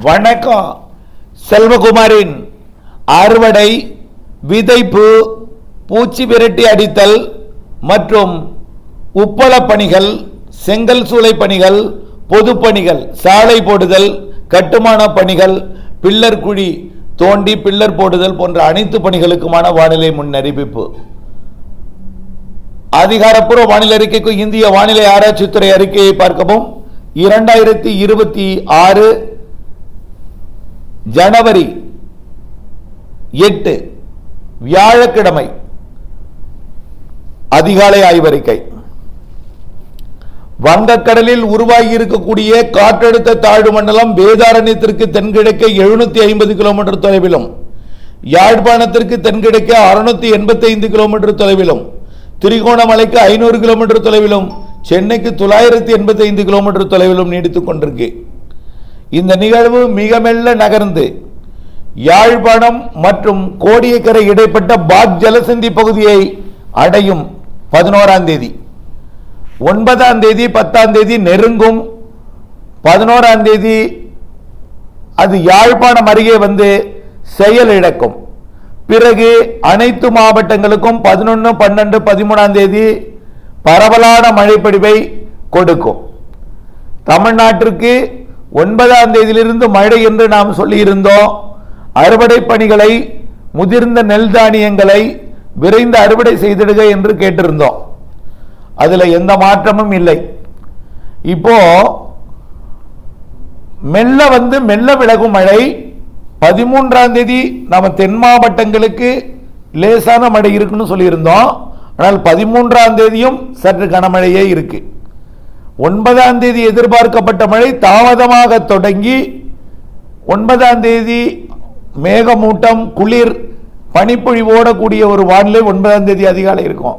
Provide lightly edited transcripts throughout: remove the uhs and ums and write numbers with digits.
வணக்கம். செல்வகுமாரின் அறுவடை, விதைப்பு, பூச்சி விரட்டி அடித்தல் மற்றும் உப்பள பணிகள், செங்கல் சூளை பணிகள், பொது பணிகள், சாலை போடுதல், கட்டுமான பணிகள், பில்லர் குழி தோண்டி பில்லர் போடுதல் போன்ற அனைத்து பணிகளுக்குமான வானிலை முன்னறிவிப்பு. அதிகாரப்பூர்வ வானிலை அறிக்கைக்கு இந்திய வானிலை ஆராய்ச்சித்துறை அறிக்கையை பார்க்கவும். 2026 ஜனவரி 8 வியாழக்கிழமை அதிகாலை ஆய்வறிக்கை. வங்கக்கடலில் உருவாகி இருக்கக்கூடிய காற்றழுத்த தாழ்வு மண்டலம் வேதாரண்யத்திற்கு தென்கிழக்கே 750 கிலோமீட்டர் தொலைவிலும், யாழ்ப்பாணத்திற்கு தென்கிழக்கே 685 கிலோமீட்டர் தொலைவிலும், திரிகோணமலைக்கு 500 கிலோமீட்டர் தொலைவிலும், சென்னைக்கு 985 கிலோமீட்டர் தொலைவிலும் நீடித்துக் கொண்டிருக்கு. இந்த நிகழ்வு மிக மெல்ல நகர்ந்து யாழ்ப்பாணம் மற்றும் கோடியக்கரை இடைப்பட்ட பாக் ஜலசந்தி பகுதியை அடையும் 11ஆம் தேதி. 9ஆம் தேதி 10ஆம் தேதி நெருங்கும். 11ஆம் தேதி அது யாழ்ப்பாணம் அருகே வந்து செயலிழக்கும். பிறகு அனைத்து மாவட்டங்களுக்கும் 11, 12, 13ஆம் தேதி பரவலான மழைப்பொழிவை கொடுக்கும். தமிழ்நாட்டிற்கு 9ஆம் தேதியிலிருந்து மழை என்று நாம் சொல்லியிருந்தோம். அறுவடை பணிகளை, முதிர்ந்த நெல் தானியங்களை விரைந்து அறுவடை செய்திடுக என்று கேட்டிருந்தோம். அதுல எந்த மாற்றமும் இல்லை. இப்போ மெல்ல வந்து மெல்ல விலகும் மழை. 13ஆம் தேதி நம்ம தென் மாவட்டங்களுக்கு லேசான மழை இருக்குன்னு சொல்லியிருந்தோம். ஆனால் 13ஆம் தேதியும் சற்று கனமழையே இருக்கு. 9ஆம் தேதி எதிர்பார்க்கப்பட்ட மழை தாமதமாக தொடங்கி 9ஆம் தேதி மேகமூட்டம், குளிர், பனிப்பொழிவோட கூடிய ஒரு வானிலை 9ஆம் தேதி அதிகாலை இருக்கும்.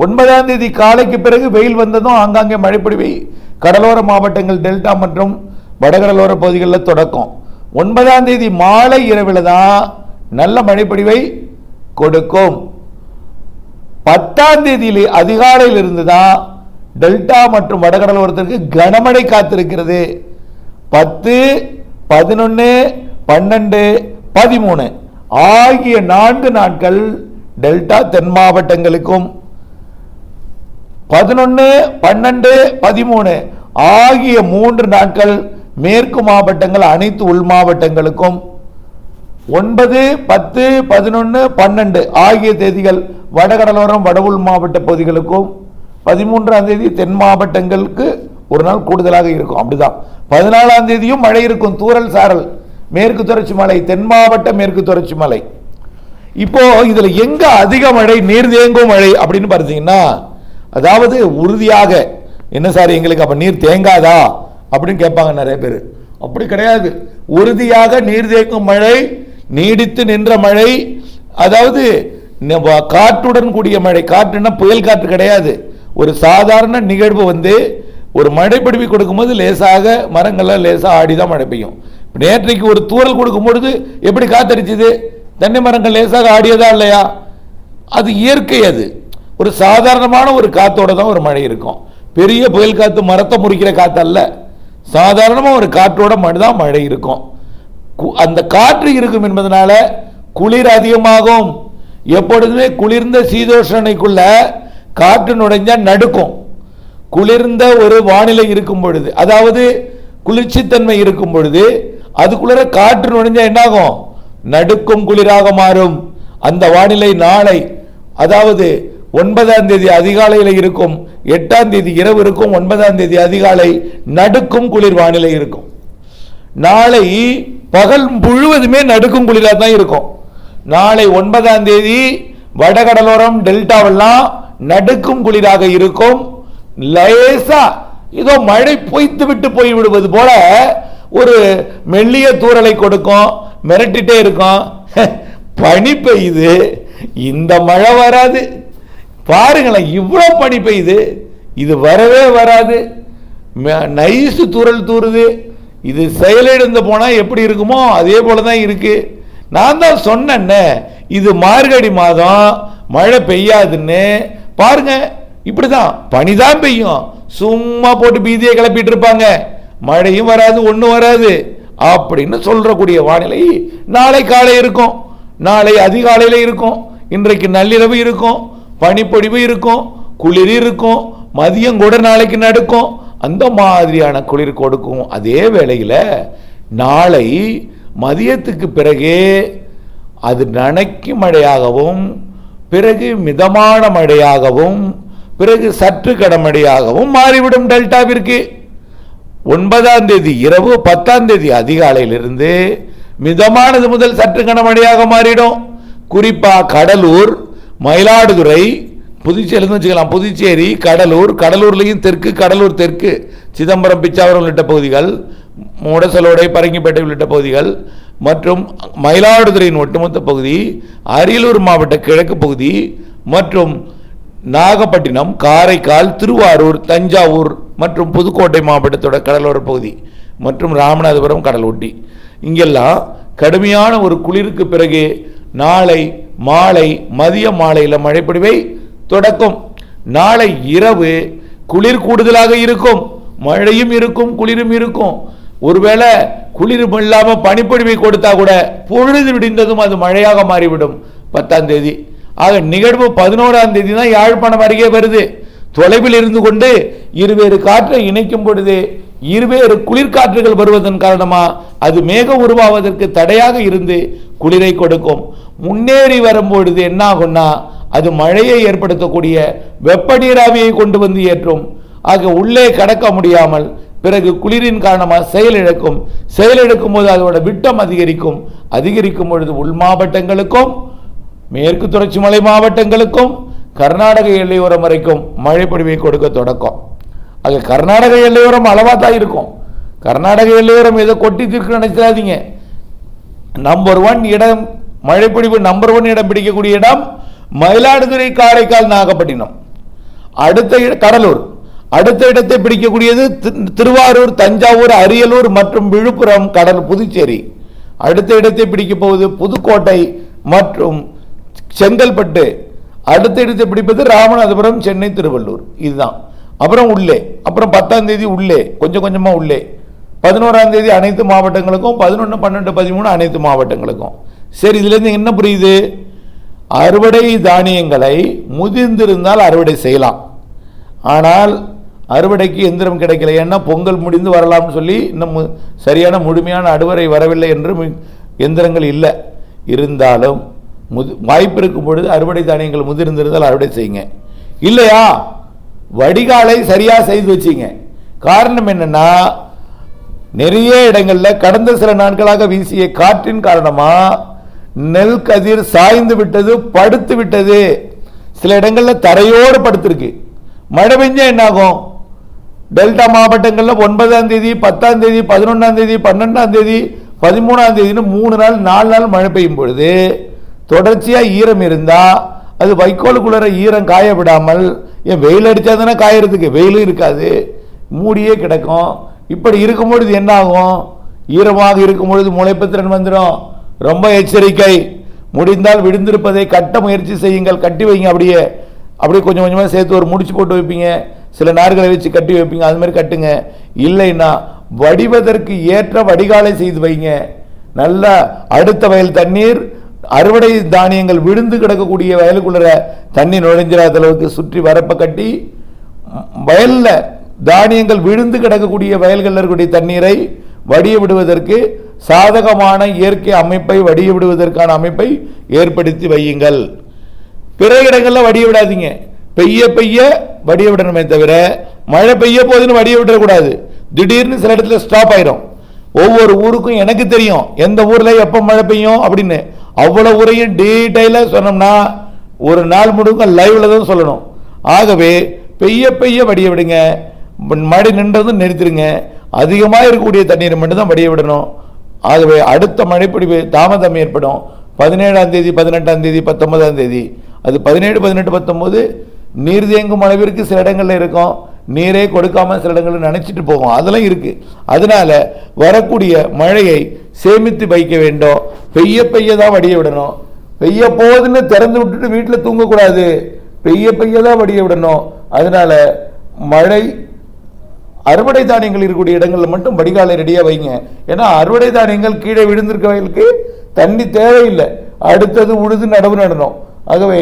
9ஆம் தேதி காலைக்கு பிறகு வெயில் வந்ததும் ஆங்காங்கே மழைப்பொழிவை கடலோர மாவட்டங்கள், டெல்டா மற்றும் வடகடலோர பகுதிகளில் தொடக்கும். 9ஆம் தேதி மாலை இரவில் தான் நல்ல மழைப்பொழிவை கொடுக்கும். 10ஆம் தேதியிலே அதிகாலையில் இருந்து தான் டெல்டா மற்றும் வடகடலோரத்திற்கு கனமழை காத்திருக்கிறது. 10, 11, 12, 13 ஆகிய 4 நாட்கள் டெல்டா தென் மாவட்டங்களுக்கும், 11, 12, 13 ஆகிய 3 நாட்கள் மேற்கு மாவட்டங்கள் அனைத்து உள் மாவட்டங்களுக்கும், 9, 10, 11, 12 ஆகிய தேதிகள் வடகடலோரம் வட உள் மாவட்ட பகுதிகளுக்கும், 13ஆம் தேதி தென் மாவட்டங்களுக்கு ஒரு நாள் கூடுதலாக இருக்கும். அப்படிதான் 14ஆம் தேதியும் மழை இருக்கும். தூறல் சாரல், மேற்கு தொடர்ச்சி மலை, தென் மாவட்ட மேற்கு தொடர்ச்சி மலை. இப்போ இதுல எங்க அதிக மழை, நீர் தேங்கும் மழை அப்படின்னு பார்த்தீங்கன்னா, அதாவது உறுதியாக என்ன சார் எங்களுக்கு அப்ப நீர் தேங்காதா அப்படின்னு கேட்பாங்க நிறைய பேர். அப்படி கிடையாது. உறுதியாக நீர் தேங்கும் மழை, நீடித்து நின்ற மழை, அதாவது காற்றுடன் கூடிய மழை. காற்றுன்னா புயல் காற்று கிடையாது. ஒரு சாதாரண நிகழ்வு வந்து ஒரு மழை பொழிவு கொடுக்கும்போது லேசாக மரங்கள்லாம் லேசாக ஆடிதான் மழை பெய்யும். நேற்றைக்கு ஒரு தூறல் கொடுக்கும் பொழுது எப்படி காத்தடிச்சது? தென்னை மரங்கள் லேசாக ஆடியதா இல்லையா? அது இயற்கை. அது ஒரு சாதாரணமான ஒரு காத்தோட தான் ஒரு மழை இருக்கும். பெரிய புயல் காத்து, மரத்தை முறிக்கிற காத்து அல்ல. சாதாரணமாக ஒரு காற்றோட தான் மழை இருக்கும். அந்த காற்று இருக்கும் என்பதனால குளிர் அதிகமாகும். எப்பொழுதுமே குளிர்ந்த சீதோஷணைக்குள்ள காற்று நுழைஞ்சா நடுக்கும். குளிர்ந்த ஒரு வானிலை இருக்கும் பொழுது, அதாவது குளிர்ச்சித்தன்மை இருக்கும் பொழுது அதுக்குள்ள காற்று நுழைஞ்சா என்னாகும்? நடுக்கும், குளிராக மாறும். அந்த வானிலை நாளை, அதாவது 9ஆம் தேதி அதிகாலையில் இருக்கும், 8ஆம் தேதி இரவு இருக்கும், 9ஆம் தேதி அதிகாலை நடுக்கும் குளிர் வானிலை இருக்கும். நாளை பகல் முழுவதுமே நடுக்கும் குளிராக தான் இருக்கும். நாளை 9ஆம் தேதி வடகடலோரம் டெல்டாவெல்லாம் நடுக்கும் குளிராக இருக்கும். லேசா இதோ மழை பொய்த்து விட்டு போய் விடுவது போல ஒரு மெல்லிய தூறலை கொடுக்கும், மிரட்டிட்டே இருக்கும். பனி பெய்யுது, இந்த மழை வராது. பாருங்களேன், இவ்வளவு பனி பெய்யுது, இது வரவே வராது. நைசு தூறல் தூறுது. இது செயலிழந்து போனா எப்படி இருக்குமோ அதே போலதான் இருக்கு. நான் தான் சொன்னேன், இது மார்கழி மாதம் மழை பெய்யாதுன்னு. பாருங்க, இப்படிதான் பனிதான் பெய்யும். சும்மா போட்டு பீதியை கிளப்பிட்டு இருப்பாங்க. மழையும் வராது, ஒன்றும் வராது. அப்படின்னு சொல்றக்கூடிய வானிலை நாளை காலை இருக்கும், நாளை அதிகாலையில் இருக்கும், இன்றைக்கு நள்ளிரவு இருக்கும், பனிப்பொழிவு இருக்கும், குளிர் இருக்கும், மதியம் கூட நாளைக்கு நடுக்கும், அந்த மாதிரியான குளிர் கொடுக்கும். அதே வேளையில் நாளை மதியத்துக்கு பிறகு அது நனைக்கும் மழையாகவும், பிறகு மிதமான மழையாகவும், பிறகு சற்று கடமழையாகவும் மாறிவிடும். டெல்டாவிற்கு 9ஆம் தேதி இரவு 10ஆம் தேதி அதிகாலையிலிருந்து மிதமானது முதல் சற்று கனமழையாக மாறிடும். குறிப்பா கடலூர், மயிலாடுதுறை, புதுச்சேரி வச்சுக்கலாம், புதுச்சேரி, கடலூர், கடலூர்லையும் தெற்கு, கடலூர் தெற்கு, சிதம்பரம், பிச்சாவரம் உள்ளிட்ட பகுதிகள், முடசலோடை, பரங்கிப்பேட்டை உள்ளிட்ட பகுதிகள் மற்றும் மயிலாடுதுறையின் ஒட்டுமொத்த பகுதி, அரியலூர் மாவட்ட கிழக்கு பகுதி மற்றும் நாகப்பட்டினம், காரைக்கால், திருவாரூர், தஞ்சாவூர் மற்றும் புதுக்கோட்டை மாவட்டத்தோட கடலோர பகுதி மற்றும் ராமநாதபுரம் கடல் ஒட்டி இங்கெல்லாம் கடுமையான ஒரு குளிருக்கு பிறகு நாளை மாலை மதிய மாலையில் மழைப்பொழிவை தொடக்கும். நாளை இரவு குளிர் கூடுதலாக இருக்கும், மழையும் இருக்கும், குளிரும் இருக்கும். ஒருவேளை குளிர் இல்லாம பனிப்பொழிவை கொடுத்தா கூட பொழுது விடிந்ததும் அது மழையாக மாறிவிடும் 10ஆம் தேதி. ஆக நிகழ்வு 11ஆம் தேதி தான் யாழ்ப்பாணம் அருகே வருது. தொலைவில் இருந்து கொண்டு இருவேறு காற்றை இணைக்கும் பொழுது இருவேறு குளிர்காற்றுகள் வருவதன் காரணமா அது மேகம் உருவாவதற்கு தடையாக இருந்து குளிரை கொடுக்கும். முன்னேறி வரும்பொழுது என்ன ஆகும்னா அது மழையை ஏற்படுத்தக்கூடிய வெப்ப நீராவியை கொண்டு வந்து ஏற்றும். ஆக உள்ளே கடக்க முடியாமல் பிறகு குளிரின் காரணமாக செயலிழக்கும். செயலிழக்கும் போது அதோட விட்டம் அதிகரிக்கும். அதிகரிக்கும் பொழுது உள் மாவட்டங்களுக்கும் மேற்கு தொடர்ச்சி மலை மாவட்டங்களுக்கும் கர்நாடக எல்லையோரம் வரைக்கும் மழை பொழிவை கொடுக்க தொடக்கம். ஆக கர்நாடக எல்லையோரம் அளவா தான் இருக்கும். கர்நாடக எல்லையோரம் ஏதோ கொட்டி தீர்க்க நினைச்சாதீங்க. நம்பர் 1 இடம் மழைப்பொழிவு நம்பர் 1 இடம் பிடிக்கக்கூடிய இடம் மயிலாடுதுறை, காரைக்கால், நாகப்பட்டினம். அடுத்த கடலூர். அடுத்த இடத்தை பிடிக்கக்கூடியது திருவாரூர், தஞ்சாவூர், அரியலூர் மற்றும் விழுப்புரம், கடல், புதுச்சேரி. அடுத்த இடத்தை பிடிக்க போவது புதுக்கோட்டை மற்றும் செங்கல்பட்டு. அடுத்த இடத்தை பிடிப்பது ராமநாதபுரம், சென்னை, திருவள்ளூர். இதுதான். அப்புறம் உள்ளே, அப்புறம் 10ஆம் தேதி உள்ளே, கொஞ்சம் கொஞ்சமா உள்ளே. 11ஆம் தேதி அனைத்து மாவட்டங்களுக்கும், 11, 12, 13 அனைத்து மாவட்டங்களுக்கும். சரி, இதுல இருந்து என்ன புரியுது? அறுவடை தானியங்களை முதிர்ந்திருந்தால் அறுவடை செய்யலாம். ஆனால் அறுவடைக்கு எந்திரம் கிடைக்கல, ஏன்னா பொங்கல் முடிந்து வரலாம்னு சொல்லி இன்னும் சரியான முழுமையான அறுவடை வரவில்லை என்று எந்திரங்கள் இல்லை. இருந்தாலும் வாய்ப்பு இருக்கும் பொழுது அறுவடை தானியங்கள் முதிர்ந்திருந்தால் அறுவடை செய்யுங்க. இல்லையா வடிகாலை சரியா செய்து வச்சிங்க. காரணம் என்னன்னா நிறைய இடங்கள்ல கடந்த சில நாட்களாக வீசிய காற்றின் காரணமா நெல் கதிர் சாய்ந்து விட்டது, படுத்து விட்டது. சில இடங்கள்ல தரையோடு படுத்திருக்கு. மழை பெஞ்சா என்ன ஆகும்? டெல்டா மாவட்டங்கள்ல 9ஆம் தேதி, 10ஆம் தேதி, 11ஆம் தேதி, 12ஆம் தேதி, 13ஆம் தேதினு 3 நாள் 4 நாள் மழை பெய்யும் பொழுது தொடர்ச்சியா ஈரம் இருந்தா அது வைக்கோலுக்குள்ள ஈரம் காய விடாமல், ஏன் வெயில் அடிச்சா தானே காயறதுக்கு, வெயிலும் இருக்காது, மூடியே கிடக்கும். இப்படி இருக்கும் பொழுது என்ன ஆகும்? ஈரமாக இருக்கும் பொழுது முளைப்புத்திறன் வந்துடும். ரொம்ப எச்சரிக்கை. முடிந்தால் விழுந்திருப்பதை கட்ட முயற்சி செய்யுங்கள். கட்டி வைங்க. அப்படியே கொஞ்சம் கொஞ்சமாக சேர்த்து ஒரு முடிச்சு போட்டு வைப்பீங்க, சில நார்களை வச்சு கட்டி வைப்பீங்க, அது மாதிரி கட்டுங்க. இல்லைன்னா வடிவதற்கு ஏற்ற வடிகாலை செய்து வைங்க. நல்ல அடுத்த வயல் தண்ணீர், அறுவடை தானியங்கள் விழுந்து கிடக்கக்கூடிய வயலுக்குள்ள தண்ணி நுழைஞ்சிடாத அளவுக்கு சுற்றி வரப்ப கட்டி, வயல்ல தானியங்கள் விழுந்து கிடக்கக்கூடிய வயல்களில் இருக்கக்கூடிய தண்ணீரை வடிய விடுவதற்கு சாதகமான இயற்கை அமைப்பை, வடிய விடுவதற்கான அமைப்பை ஏற்படுத்தி வையுங்கள். பிற இடங்களில் வடிய விடாதீங்க. பெய்ய பெய்ய வடிய விடணுமே தவிர மழை பெய்ய போதுன்னு வடிய விடக்கூடாது. திடீர்னு சில இடத்துல ஸ்டாப் ஆயிரும். ஒவ்வொரு ஊருக்கும் எனக்கு தெரியும் எந்த ஊர்ல எப்ப மழை பெய்யும் அப்படின்னு. அவ்வளவு ஊரையும் டீடைலா சொன்னோம்னா ஒரு நாள் முழுக்க லைவ்ல தான் சொல்லணும். ஆகவே பெய்ய பெய்ய வடிய விடுங்க. மழை நின்றதும் நிறுத்திடுங்க. அதிகமாக இருக்கக்கூடிய தண்ணீரை மட்டும்தான் வடிய விடணும். ஆகவே அடுத்த மழைப்பொழிவு தாமதம் ஏற்படும். 17ஆம் தேதி, 18ஆம் தேதி, 19ஆம் தேதி. அது 17, 18, 19 நீர் தேங்கும் அளவிற்கு சில இடங்கள்ல இருக்கும். நீரே கொடுக்காம சில இடங்களில் நினைச்சிட்டு போகும். அதெல்லாம் இருக்கு. அதனால வரக்கூடிய மழையை சேமித்து வைக்க வேண்டும். பெய்ய பெய்ய தான் வடிய விடணும். பெய்ய போகுதுன்னு திறந்து விட்டுட்டு வீட்டில் தூங்கக்கூடாது. பெய்ய பெய்ய தான் வடிய விடணும். அதனால மழை அறுவடை தானியங்கள் இருக்கக்கூடிய இடங்களில் மட்டும் வடிகாலை ரெடியாக வைங்க. ஏன்னா அறுவடை தானியங்கள் கீழே விழுந்திருக்கவர்களுக்கு தண்ணி தேவையில்லை, அடுத்தது உழுது நடவு நடணும். ஆகவே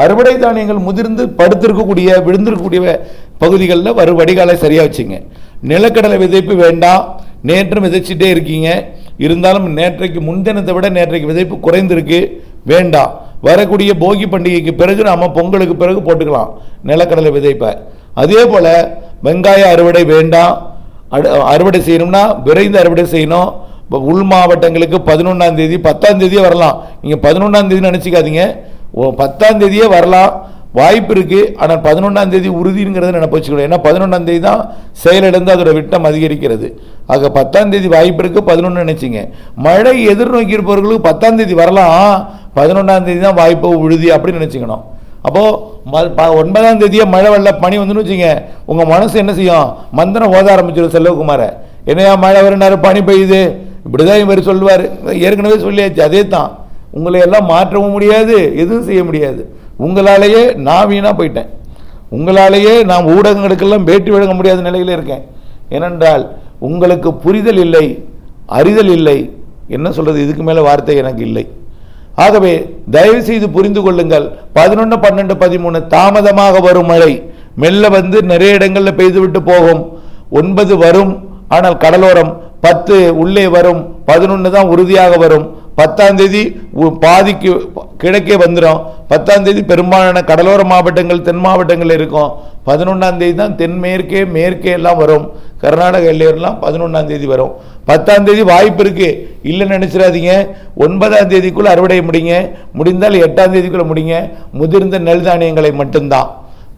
அறுவடை தானியங்கள் முதிர்ந்து படுத்திருக்கக்கூடிய விழுந்திருக்கக்கூடிய பகுதிகளில் வடிகாலை சரியாக வச்சுங்க. நிலக்கடலை விதைப்பு வேண்டாம், நேற்றும் விதைச்சிட்டே இருக்கீங்க, இருந்தாலும் நேற்றைக்கு முன்தினத்தை விட நேற்றைக்கு விதைப்பு குறைந்திருக்கு, வேண்டாம். வரக்கூடிய போகி பண்டிகைக்கு பிறகு நாம் பொங்கலுக்கு பிறகு போட்டுக்கலாம் நிலக்கடலை விதைப்பை. அதே போல் வெங்காய அறுவடை வேண்டாம். அறுவடை செய்யணும்னா விரைந்து அறுவடை செய்யணும். உள் மாவட்டங்களுக்கு 11ஆம் தேதி 10ஆம் தேதியே வரலாம். நீங்கள் 11ஆம் தேதி நினச்சிக்காதீங்க, 10ஆம் தேதியே வரலாம், வாய்ப்பு இருக்குது. ஆனால் 11ஆம் தேதி உறுதிங்கிறத நினைப்பு வச்சுக்கணும். ஏன்னா 11ஆம் தேதி தான் செயலிழந்து அதோட விட்டம் அதிகரிக்கிறது. ஆக 10ஆம் தேதி வாய்ப்பு இருக்குது, 11 நினைச்சிங்க. மழை எதிர்நோக்கி இருப்பவர்களுக்கு 10ஆம் தேதி வரலாம், 11ஆம் தேதி தான் வாய்ப்பு உறுதி அப்படின்னு நினச்சிக்கணும். அப்போது 9ஆம் தேதியே மழை வெள்ள பனி வந்துன்னு வச்சுங்க, உங்கள் மனசு என்ன செய்யும், மந்திரம் ஓத ஆரம்பிச்சிடும். செல்வகுமார என்னையா மழை வருனாரு, பனி பெய்யுது, இப்படிதான் இவர் சொல்லுவார். ஏற்கனவே சொல்லியாச்சு. அதே தான், உங்களை எல்லாம் மாற்றவும் முடியாது, எதுவும் செய்ய முடியாது. உங்களாலேயே நான் வீணாக போயிட்டேன், உங்களாலேயே நான் ஊடகங்களுக்கெல்லாம் பேட்டி வழங்க முடியாத நிலையில் இருக்கேன். ஏனென்றால் உங்களுக்கு புரிதல் இல்லை, அறிதல் இல்லை, என்ன சொல்கிறது, இதுக்கு மேலே வார்த்தை எனக்கு இல்லை. ஆகவே தயவு செய்து புரிந்து கொள்ளுங்கள். 11, 12, 13 தாமதமாக வரும் மழை மெல்ல வந்து நிறைய இடங்களில் பெய்துவிட்டு போகும். 9 வரும், ஆனால் கடலோரம் 10 உள்ளே வரும், 11 தான் உறுதியாக வரும். 10ஆம் தேதி பாதிக்கு கிழக்கே வந்துடும். 10ஆம் தேதி பெரும்பாலான கடலோர மாவட்டங்கள் தென் மாவட்டங்கள் இருக்கும். 11ஆம் தேதி தான் தென்மேற்கே மேற்கே எல்லாம் வரும். கர்நாடக எல்லையெல்லாம் 11ஆம் தேதி வரும். 10ஆம் தேதி வாய்ப்பு இருக்கு, இல்லைன்னு நினைச்சிடாதீங்க. 9ஆம் தேதிக்குள்ள அறுவடை முடிங்க, முடிந்தால் 8ஆம் தேதிக்குள்ள முடிங்க. முதிர்ந்த நெல் தானியங்களை மட்டும்தான்.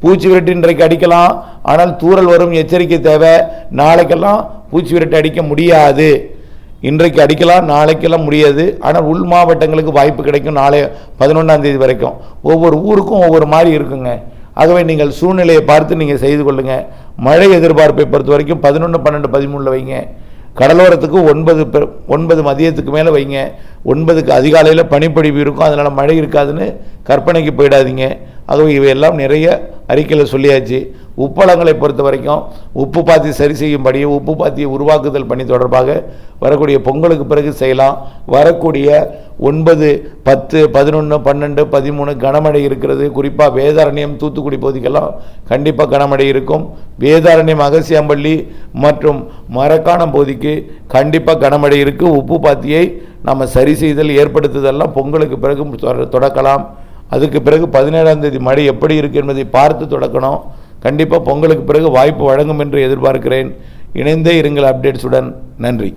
பூச்சி விரட்டு இன்றைக்கு அடிக்கலாம், ஆனால் தூறல் வரும், எச்சரிக்கை தேவை. நாளைக்கெல்லாம் பூச்சி விரட்டு அடிக்க முடியாது. இன்றைக்கு அடிக்கலாம், நாளைக்கெல்லாம் முடியாது. ஆனால் உள் மாவட்டங்களுக்கு வாய்ப்பு கிடைக்கும் நாளை 11ஆம் தேதி வரைக்கும். ஒவ்வொரு ஊருக்கும் ஒவ்வொரு மாதிரி இருக்குங்க. ஆகவே நீங்கள் சூழ்நிலையை பார்த்து நீங்கள் செய்து கொள்ளுங்கள். மழை எதிர்பார்ப்பை பொறுத்த வரைக்கும் 11, 12, 13 வைங்க. கடலோரத்துக்கு 9 மதியத்துக்கு மேலே வைங்க. 9க்கு அதிகாலையில் பனிப்பொழிவு இருக்கும், அதனால் மழை இருக்காதுன்னு கற்பனைக்கு போயிடாதீங்க. ஆகவே இவையெல்லாம் நிறைய அறிக்கையில் சொல்லியாச்சு. உப்பளங்களை பொறுத்த வரைக்கும் உப்பு பாத்தி சரி செய்யும்படியும் உப்பு பாத்தியை உருவாக்குதல் பணி தொடர்பாக வரக்கூடிய பொங்கலுக்கு பிறகு செய்யலாம். வரக்கூடிய 9, 10, 11, 12, 13 கனமழை இருக்கிறது. குறிப்பாக வேதாரண்யம் தூத்துக்குடி பகுதிக்கெல்லாம் கண்டிப்பாக கனமழை இருக்கும். வேதாரண்யம் அகசியாம்பள்ளி மற்றும் மரக்காணம் பகுதிக்கு கண்டிப்பாக கனமழை இருக்குது. உப்பு பாத்தியை நம்ம சரி செய்தல் ஏற்படுத்துதெல்லாம் பொங்கலுக்கு பிறகு தொடக்கலாம். அதுக்கு பிறகு 17ஆம் தேதி மழை எப்படி இருக்குது என்பதை பார்த்து தொடக்கணும். கண்டிப்பாக பொங்கலுக்கு பிறகு வாய்ப்பு வழங்கும் என்று எதிர்பார்க்கிறேன். இணைந்தே இருங்கள் அப்டேட்ஸுடன். நன்றி.